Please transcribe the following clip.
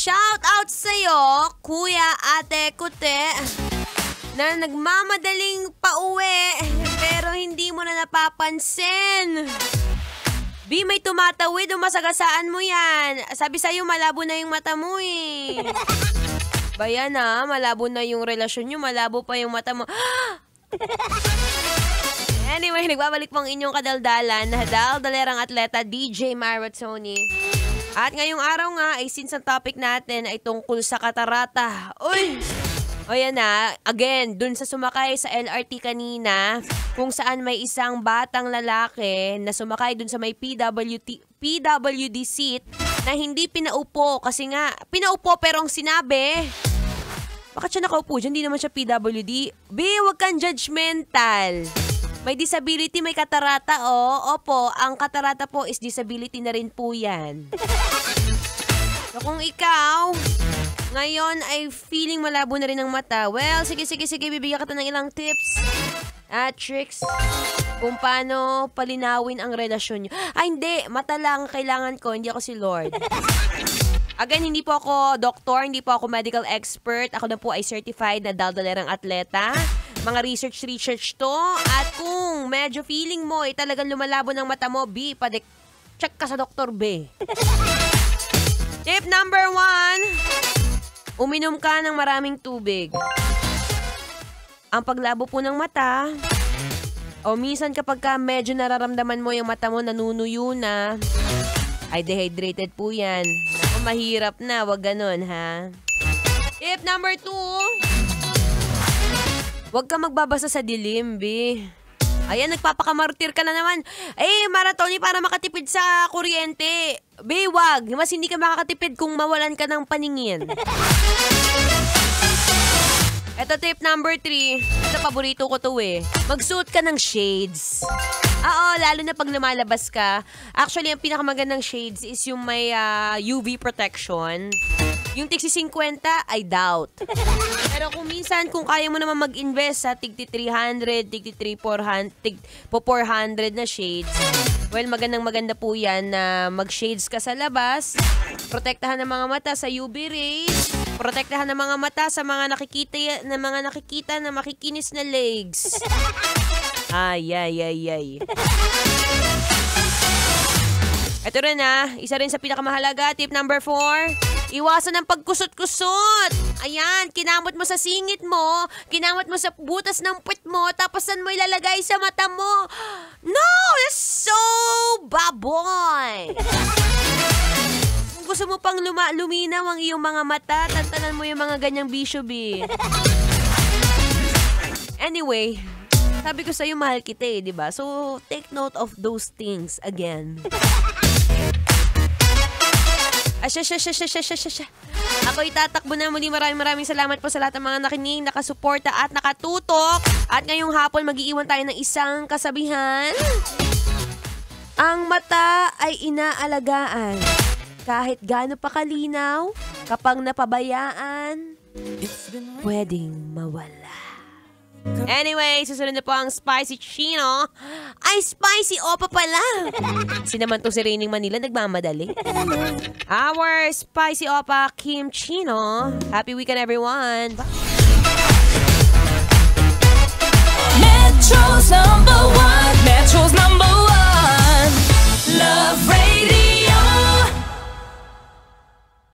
shout out sa'yo, kuya, ate, kute, na nagmamadaling pauwi, pero hindi mo na napapansin. B, may tumatawid o masagasaan mo yan. Sabi sa'yo, malabo na yung mata mo eh. Bayan na, malabo na yung relasyon nyo, malabo pa yung mata mo. Anyway, nagbabalik po ang inyong kadaldalan na daldalerang atleta DJ Maratoni. At ngayong araw nga ay since ang topic natin ay tungkol sa katarata. Uy! O yan na, again, dun sa sumakay sa LRT kanina, kung saan may isang batang lalaki na sumakay dun sa may PWD seat na hindi pinaupo kasi nga, pinaupo pero ang sinabi, bakit siya nakaupo dyan? Hindi naman siya PWD. B, huwag kang judgmental. May disability, may katarata, oh. Opo, ang katarata po is disability na rin po yan. So kung ikaw, ngayon ay feeling malabo na rin ang mata, well, sige, bibigyan kita ng ilang tips at tricks kung paano palinawin ang relasyon nyo. Ay, hindi. Mata lang kailangan ko, hindi ako si Lord. Again, hindi po ako doktor, hindi po ako medical expert. Ako na po ay certified na daldalerang atleta. Mga research to. At kung medyo feeling mo ay talagang lumalabo ng mata mo, B, check ka sa Dr. B. Tip number 1, uminom ka ng maraming tubig. Ang paglabo po ng mata, o minsan kapag ka medyo nararamdaman mo yung mata mo nanunuyo na, ay dehydrated po yan. Naku, mahirap na, wag ganun ha. Tip number 2, huwag ka magbabasa sa dilim, B. Ayan, nagpapakamartir ka na naman. Maratoni para makatipid sa kuryente. B, wag. Mas hindi ka makakatipid kung mawalan ka ng paningin. Ito tip number 3. Ito, paborito ko to eh. Magsuot ka ng shades. Oo, lalo na pag lumalabas ka. Actually, ang pinakamagandang shades is yung may UV protection. Yung tigsi 50, I doubt. Pero kung minsan, kung kaya mo naman mag-invest sa tigti 300, tigti 400 na shades, well, maganda po yan na mag-shades ka sa labas, protektahan ng mga mata sa UV rays, protektahan ng mga mata sa mga nakikita na makikinis na legs. Ay. Ito rin isa rin sa pinakamahalaga, tip number 4. Iwasan ang pagkusot-kusot. Ayan, kinamot mo sa singit mo, kinamot mo sa butas ng puwet mo, tapos saan mo ilalagay sa mata mo? No! That's so baboy! Kung gusto mo pang luminaw ang iyong mga mata, tantanan mo yung mga ganyang bisyo, B. Anyway, sabi ko sa'yo, mahal kita eh, di ba? So, take note of those things again. Ako itatakbo na muli. Maraming salamat po sa lahat ng mga nakinig, nakasuporta at nakatutok. At ngayong hapon, mag-iiwan tayo ng isang kasabihan. Ang mata ay inaalagaan. Kahit gaano pa kalinaw, kapag napabayaan, pwedeng mawala. Anyway, susunod na po ang Spicy Chino. Ay, Spicy Opa pala. Sinaman to si Raining Manila, nagmamadali. Our Spicy Opa, Kim Chino. Happy weekend, everyone. Bye. Metro's #1